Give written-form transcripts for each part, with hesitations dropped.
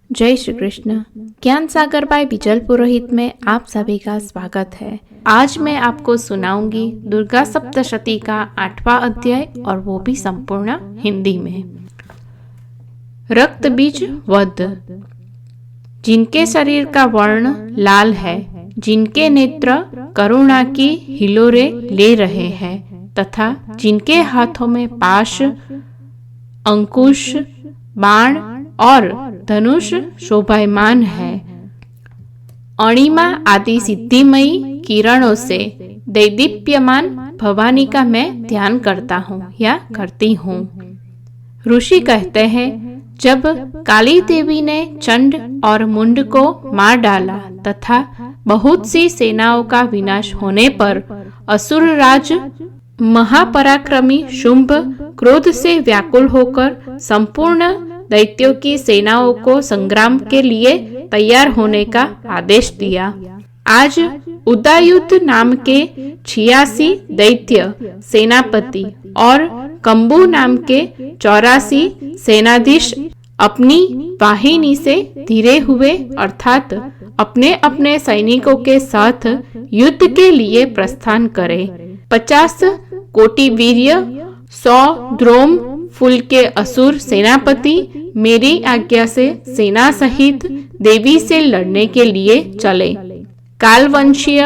जय श्री कृष्ण। ज्ञान सागर बाय बिजल पुरोहित में आप सभी का स्वागत है। आज मैं आपको सुनाऊंगी दुर्गा सप्तशती का 8वां अध्याय और वो भी संपूर्ण हिंदी में। रक्त बीज वध। जिनके शरीर का वर्ण लाल है, जिनके नेत्र करुणा की हिलोरे ले रहे हैं तथा जिनके हाथों में पाश, अंकुश, बाण और धनुष शोभायमान है, अणिमा आदि सिद्धिमयी किरणों से दैदीप्यमान भवानी का मैं ध्यान करता हूँ या करती हूँ। ऋषि कहते हैं, जब काली देवी ने चंड और मुंड को मार डाला तथा बहुत सी सेनाओं का विनाश होने पर असुरराज महापराक्रमी शुंभ क्रोध से व्याकुल होकर संपूर्ण दैत्यों की सेनाओं को संग्राम के लिए तैयार होने का आदेश दिया। आज उदयुत नाम के 86 दैत्य सेनापति और कंबू नाम के 84 सेनाधीश अपनी वाहिनी से धीरे हुए अर्थात अपने अपने सैनिकों के साथ युद्ध के लिए प्रस्थान करें। 50 कोटि वीर्य, 100 द्रोम फूल के असुर सेनापति मेरी आज्ञा से सेना सहित देवी से लड़ने के लिए चले। कालवंशीय,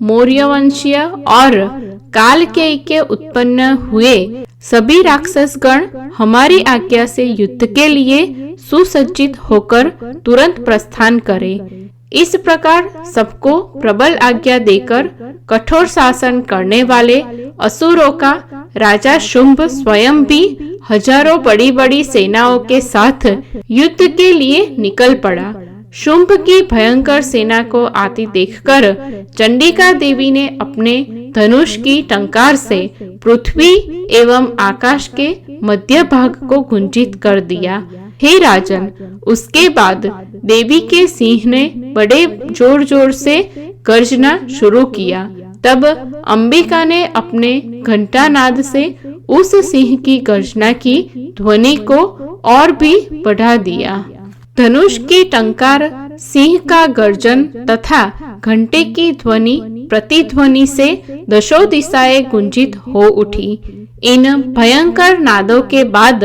मौर्यवंशीय और काल के उत्पन्न हुए सभी राक्षस गण हमारी आज्ञा से युद्ध के लिए सुसज्जित होकर तुरंत प्रस्थान करें। इस प्रकार सबको प्रबल आज्ञा देकर कठोर शासन करने वाले असुरों का राजा शुंभ स्वयं भी हजारों बड़ी बड़ी सेनाओं के साथ युद्ध के लिए निकल पड़ा। शुंभ की भयंकर सेना को आती देखकर चंडिका देवी ने अपने धनुष की टंकार से पृथ्वी एवं आकाश के मध्य भाग को गुंजित कर दिया। हे राजन, उसके बाद देवी के सिंह ने बड़े जोर जोर से गर्जना शुरू किया। तब अंबिका ने अपने घंटानाद से उस सिंह की गर्जना की ध्वनि को और भी बढ़ा दिया। धनुष की टंकार, सिंह का गर्जन तथा घंटे की ध्वनि प्रतिध्वनि से दशों दिशाएं गुंजित हो उठी। इन भयंकर नादों के बाद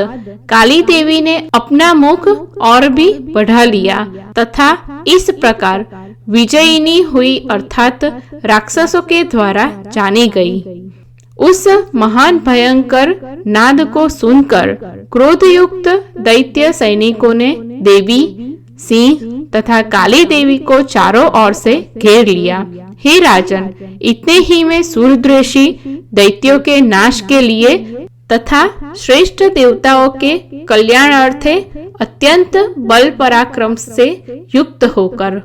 काली देवी ने अपना मुख और भी बढ़ा लिया तथा इस प्रकार विजयिनी हुई अर्थात राक्षसों के द्वारा जानी गई। उस महान भयंकर नाद को सुनकर क्रोधयुक्त दैत्य सैनिकों ने देवी, सिंह तथा काली देवी को चारों ओर से घेर लिया। हे राजन, इतने ही में सूरद्वेषी दैत्यों के नाश के लिए तथा श्रेष्ठ देवताओं के कल्याणार्थे अत्यंत बल पराक्रम से युक्त होकर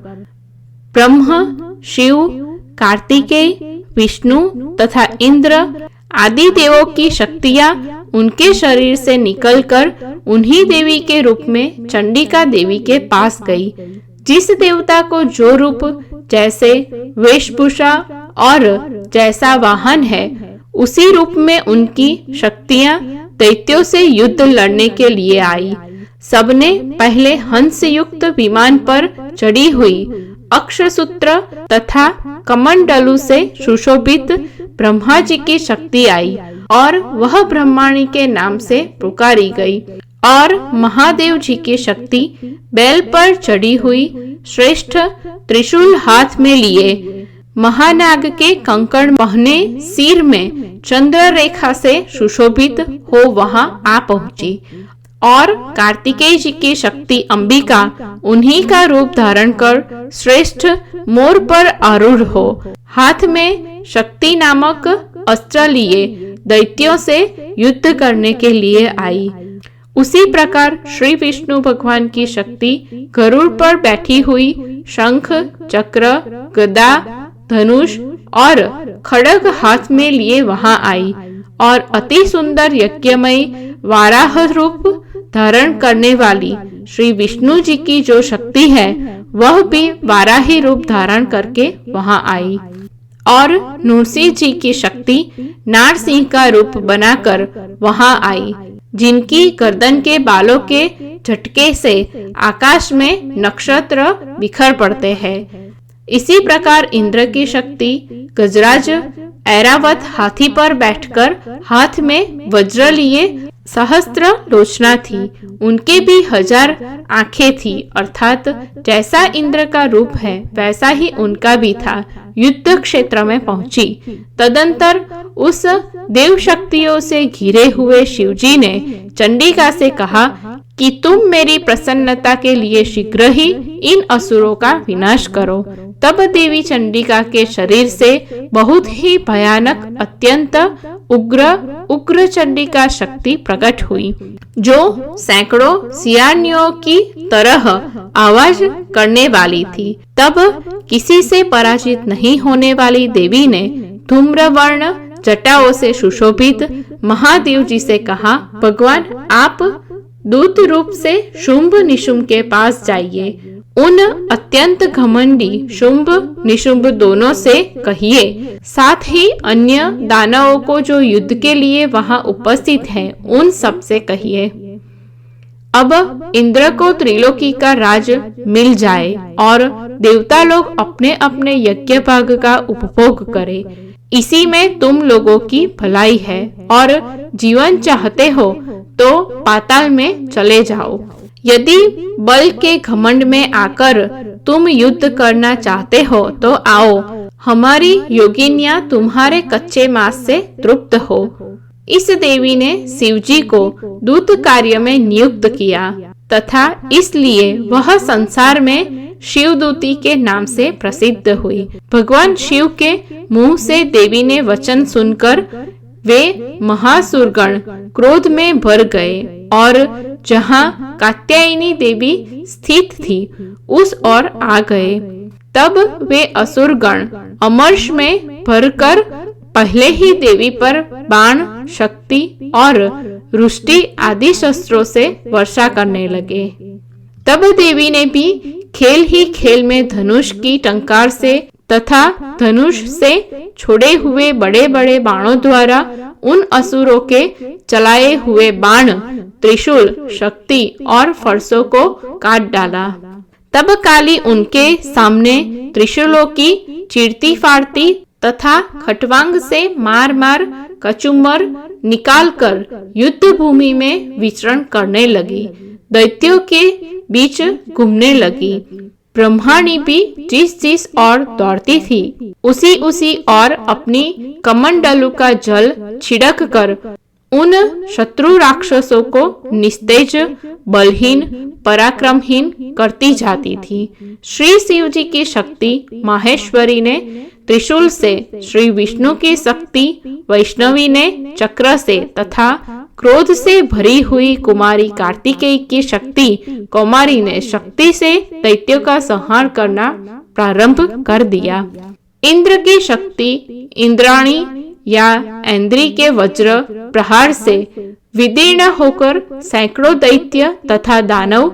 ब्रह्म, शिव, कार्तिकेय, विष्णु तथा इंद्र आदि देवों की शक्तियां उनके शरीर से निकलकर उन्हीं देवी के रूप में चंडिका देवी के पास गई। जिस देवता को जो रूप, जैसे वेशभूषा और जैसा वाहन है, उसी रूप में उनकी शक्तियां दैत्यों से युद्ध लड़ने के लिए आई। सबने पहले हंस युक्त विमान पर चढ़ी हुई अक्षसूत्र तथा कमंडलू से सुशोभित ब्रह्मा जी की शक्ति आई और वह ब्रह्माणी के नाम से पुकारी गई। और महादेव जी की शक्ति बैल पर चढ़ी हुई श्रेष्ठ त्रिशूल हाथ में लिए महानाग के कंकड़ पहने सिर में चंद्र रेखा से सुशोभित हो वहां आ पहुंची। और कार्तिकेय जी की शक्ति अंबिका उन्हीं का रूप धारण कर श्रेष्ठ मोर पर आरूढ़ हो हाथ में शक्ति नामक अस्त्र लिए दैत्यों से युद्ध करने के लिए आई। उसी प्रकार श्री विष्णु भगवान की शक्ति गरुड़ पर बैठी हुई शंख, चक्र, गदा, धनुष और खड्ग हाथ में लिए वहां आई और अति सुंदर यज्ञमय वाराह रूप धारण करने वाली श्री विष्णु जी की जो शक्ति है वह भी वाराही रूप धारण करके वहां आई। और नृसिंह जी की शक्ति नारसिंह का रूप बनाकर वहां आई। जिनकी गर्दन के बालों के झटके से आकाश में नक्षत्र बिखर पड़ते हैं। इसी प्रकार इंद्र की शक्ति गजराज ऐरावत हाथी पर बैठकर हाथ में वज्र लिए सहस्त्र लोचना थी। उनके भी 1000 आंखें थी, अर्थात जैसा इंद्र का रूप है वैसा ही उनका भी था। युद्ध क्षेत्र में पहुंची। तदंतर उस देव शक्तियों से घिरे हुए शिवजी ने चंडिका से कहा कि तुम मेरी प्रसन्नता के लिए शीघ्र ही इन असुरों का विनाश करो। तब देवी चंडिका के शरीर से बहुत ही भयानक अत्यंत उग्र चंडिका शक्ति प्रकट हुई, जो सैकड़ों सियानियों की तरह आवाज करने वाली थी। तब किसी से पराजित नहीं होने वाली देवी ने धूम्रवर्ण जटाओं से सुशोभित महादेव जी से कहा, भगवान आप दूत रूप से शुंभ निशुंभ के पास जाइए। उन अत्यंत घमंडी शुंभ निशुंभ दोनों से कहिए, साथ ही अन्य दानवों को जो युद्ध के लिए वहां उपस्थित हैं, उन सब से कहिए, अब इंद्र को त्रिलोकी का राज मिल जाए और देवता लोग अपने अपने यज्ञ भाग का उपभोग करें। इसी में तुम लोगों की भलाई है, और जीवन चाहते हो तो पाताल में चले जाओ। यदि बल के घमंड में आकर तुम युद्ध करना चाहते हो तो आओ, हमारी योगिनियां तुम्हारे कच्चे मांस से तृप्त हो। इस देवी ने शिवजी को दूत कार्य में नियुक्त किया तथा इसलिए वह संसार में शिवदूती के नाम से प्रसिद्ध हुई। भगवान शिव के मुंह से देवी ने वचन सुनकर वे महासुरगण क्रोध में भर गए और जहां कात्यायनी देवी स्थित थी उस ओर आ गए। तब वे असुरगण अमर्ष में भरकर पहले ही देवी पर बाण, शक्ति और रुष्टि आदि शस्त्रों से वर्षा करने लगे। तब देवी ने भी खेल ही खेल में धनुष की टंकार से तथा धनुष से छोड़े हुए बड़े बड़े बाणों द्वारा उन असुरों के चलाए हुए बाण, त्रिशूल, शक्ति और फरसों को काट डाला। तब काली उनके सामने त्रिशूलों की चीरती फाड़ती तथा खटवांग से मार मार कचुम्बर निकालकर युद्ध भूमि में विचरण करने लगी। दैत्यों के बीच घूमने लगी। ब्रह्माणी भी जिस और दौड़ती थी उसी और अपनी कमंडलू का जल छिड़क कर उन शत्रु राक्षसों को निस्तेज, बलहीन, पराक्रमहीन करती जाती थी। श्री शिव जी की शक्ति माहेश्वरी ने त्रिशूल से, श्री विष्णु की शक्ति वैष्णवी ने चक्र से तथा क्रोध से भरी हुई कुमारी कार्तिकेय की शक्ति कौमारी ने शक्ति से दैत्यों का संहार करना प्रारंभ कर दिया। इंद्र की शक्ति इंद्राणी या ऐन्द्री के वज्र प्रहार से विदीर्ण होकर सैकड़ों दैत्य तथा दानव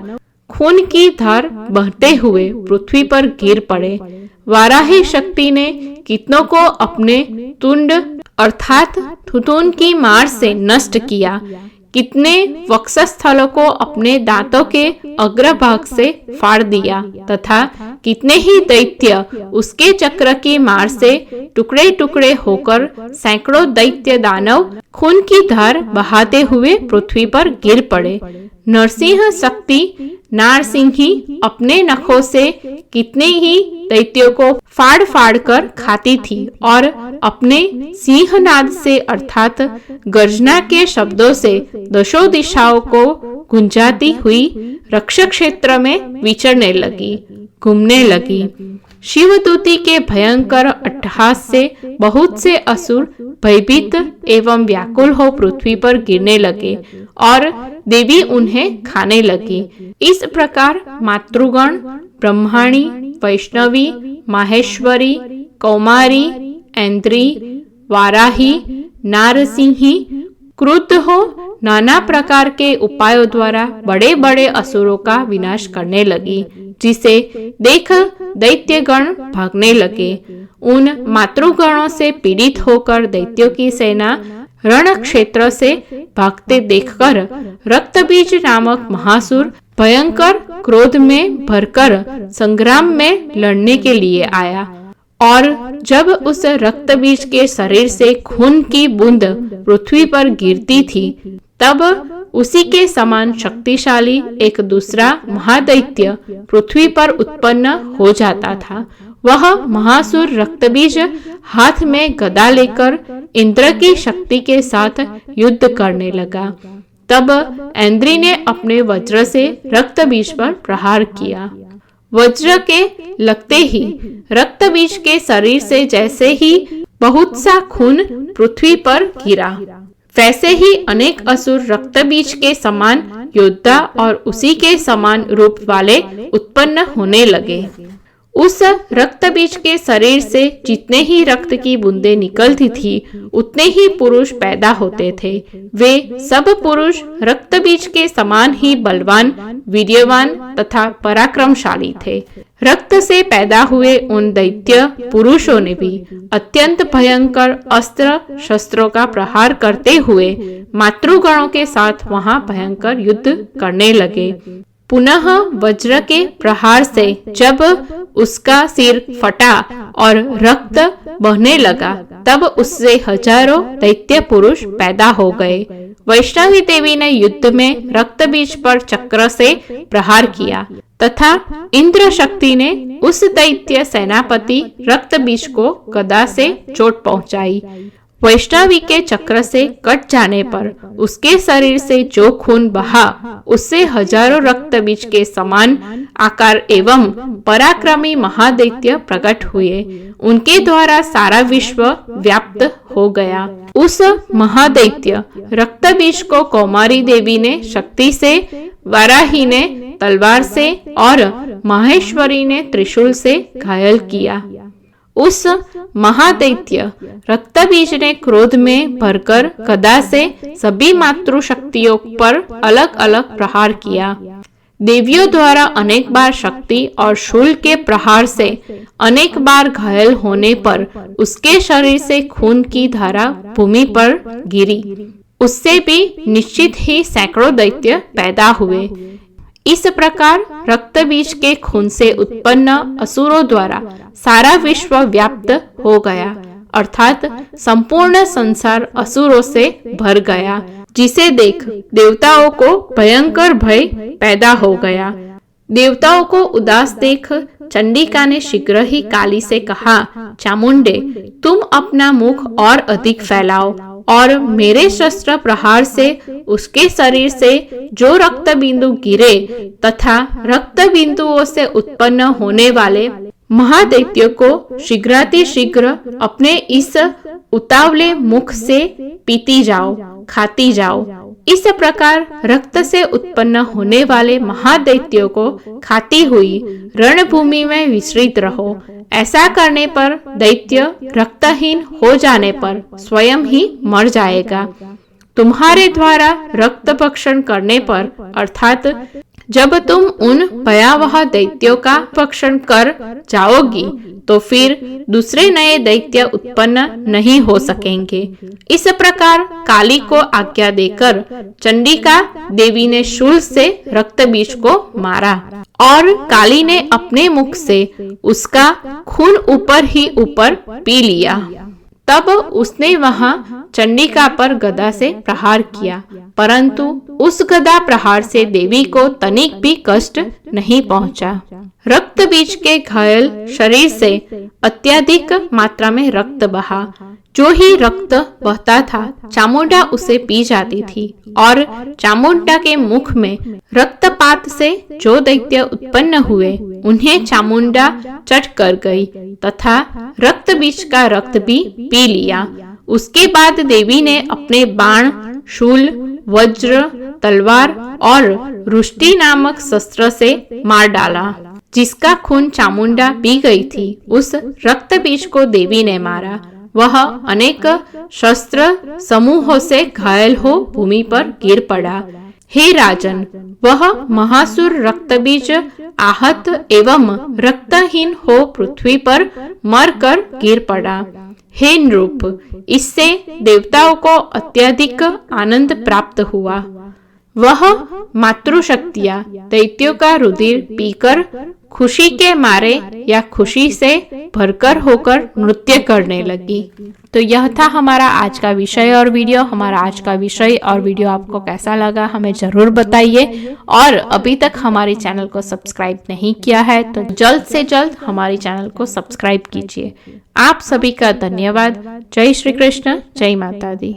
खून की धार बहते हुए पृथ्वी पर गिर पड़े। वाराही शक्ति ने कितनों को अपने तुंड अर्थात थुथुन की मार से नष्ट किया, कितने वक्षस्थलों को अपने दांतों के अग्रभाग से फाड़ दिया तथा कितने ही दैत्य उसके चक्र की मार से टुकड़े टुकड़े होकर सैकड़ों दैत्य दानव खून की धार बहाते हुए पृथ्वी पर गिर पड़े। नरसिंह शक्ति नारसिंही अपने नखों से कितने ही दैत्यों को फाड़ फाड़ कर खाती थी और अपने सिंहनाद से अर्थात गर्जना के शब्दों से दशों दिशाओं को गुंजाती हुई रक्षक क्षेत्र में विचरने लगी, घूमने लगी। शिवदूती के भयंकर अट्टहास से बहुत से असुर भयभीत एवं व्याकुल हो पृथ्वी पर गिरने लगे और देवी उन्हें खाने लगी। इस प्रकार मातृगण ब्रह्माणी, वैष्णवी, माहेश्वरी, कौमारी, ऐन्द्री, वाराही, नारसिंही क्रुद्ध हो नाना प्रकार के उपायों द्वारा बड़े बड़े असुरों का विनाश करने लगी, जिसे देख दैत्यगण भागने लगे। उन मातृगणों से पीड़ित होकर दैत्यों की सेना रण क्षेत्र से भागते देखकर रक्तबीज नामक महासुर भयंकर क्रोध में भरकर संग्राम में लड़ने के लिए आया और जब उस रक्तबीज के शरीर से खून की बूंद पृथ्वी पर गिरती थी तब उसी के समान शक्तिशाली एक दूसरा महादैत्य पृथ्वी पर उत्पन्न हो जाता था। वह महासुर रक्तबीज हाथ में गदा लेकर इंद्र की शक्ति के साथ युद्ध करने लगा। तब इंद्र ने अपने वज्र से रक्तबीज पर प्रहार किया। वज्र के लगते ही रक्तबीज के शरीर से जैसे ही बहुत सा खून पृथ्वी पर गिरा, वैसे ही अनेक असुर रक्तबीज के समान योद्धा और उसी के समान रूप वाले उत्पन्न होने लगे। उस रक्तबीज के शरीर से जितने ही रक्त की बूंदें निकलती थी उतने ही पुरुष पैदा होते थे। वे सब पुरुष रक्तबीज के समान ही बलवान, वीर्यवान तथा पराक्रमशाली थे। रक्त से पैदा हुए उन दैत्य पुरुषों ने भी अत्यंत भयंकर अस्त्र शस्त्रों का प्रहार करते हुए मातृगणों के साथ वहां भयंकर युद्ध करने लगे। पुनः वज्र के प्रहार से जब उसका सिर फटा और रक्त बहने लगा तब उससे हजारों दैत्य पुरुष पैदा हो गए। वैष्णवी देवी ने युद्ध में रक्तबीज पर चक्र से प्रहार किया तथा इंद्र शक्ति ने उस दैत्य सेनापति रक्तबीज को गदा से चोट पहुंचाई। वैष्णवी के चक्र से कट जाने पर उसके शरीर से जो खून बहा उससे हजारों रक्तबीज के समान आकार एवं पराक्रमी महादैत्य प्रकट हुए। उनके द्वारा सारा विश्व व्याप्त हो गया। उस महादैत्य रक्तबीज को कौमारी देवी ने शक्ति से, वाराही ने तलवार से और माहेश्वरी ने त्रिशूल से घायल किया। उस महादैत्य रक्तबीज ने क्रोध में भरकर गदा से सभी मातृशक्तियों पर अलग अलग प्रहार किया। देवियों द्वारा अनेक बार शक्ति और शूल के प्रहार से अनेक बार घायल होने पर उसके शरीर से खून की धारा भूमि पर गिरी। उससे भी निश्चित ही सैकड़ों दैत्य पैदा हुए। इस प्रकार रक्तबीज के खून से उत्पन्न असुरों द्वारा सारा विश्व व्याप्त हो गया, अर्थात संपूर्ण संसार असुरों से भर गया, जिसे देख देवताओं को भयंकर भय पैदा हो गया। देवताओं को उदास देख चंडिका ने शीघ्र ही काली से कहा, चामुंडे, तुम अपना मुख और अधिक फैलाओ और मेरे शस्त्र प्रहार से उसके शरीर से जो रक्त बिंदु गिरे तथा रक्त बिंदुओं से उत्पन्न होने वाले महादैत्य को शीघ्रातिशीघ्र अपने इस उतावले मुख से पीती जाओ, खाती जाओ। इस प्रकार रक्त से उत्पन्न होने वाले महादैत्यों को खाती हुई रणभूमि में विचरित रहो। ऐसा करने पर दैत्य रक्तहीन हो जाने पर स्वयं ही मर जाएगा। तुम्हारे द्वारा रक्त भक्षण करने पर, अर्थात जब तुम उन भयावह दैत्यों का भक्षण कर जाओगी तो फिर दूसरे नए दैत्य उत्पन्न नहीं हो सकेंगे। इस प्रकार काली को आज्ञा देकर चंडिका देवी ने शूल से रक्तबीज को मारा और काली ने अपने मुख से उसका खून ऊपर ही ऊपर पी लिया। तब उसने वहां चंडिका पर गदा से प्रहार किया, परंतु उस गदा प्रहार से देवी को तनिक भी कष्ट नहीं पहुंचा। रक्तबीज के घायल शरीर से अत्यधिक मात्रा में रक्त बहा। जो ही रक्त बहता था चामुंडा उसे पी जाती थी और चामुंडा के मुख में रक्तपात से जो दैत्य उत्पन्न हुए उन्हें चामुंडा चट कर गई तथा रक्तबीज का रक्त भी पी लिया। उसके बाद देवी ने अपने बाण, शूल, वज्र, तलवार और रुष्टि नामक शस्त्र से मार डाला। जिसका खून चामुंडा पी गई थी उस रक्तबीज को देवी ने मारा। वह अनेक शस्त्र समूहों से घायल हो भूमि पर गिर पड़ा। हे राजन, वह महासुर रक्तबीज आहत एवं रक्तहीन हो पृथ्वी पर मरकर गिर पड़ा। हे नृप, इससे देवताओं को अत्यधिक आनंद प्राप्त हुआ। वह मातृशक्तियां दैत्यों का रुधिर पीकर खुशी के मारे या खुशी से भरकर होकर नृत्य करने लगी। तो यह था हमारा आज का विषय और वीडियो। हमारा आज का विषय और वीडियो आपको कैसा लगा हमें जरूर बताइए, और अभी तक हमारे चैनल को सब्सक्राइब नहीं किया है तो जल्द से जल्द हमारे चैनल को सब्सक्राइब कीजिए। आप सभी का धन्यवाद। जय श्री कृष्ण, जय माता दी।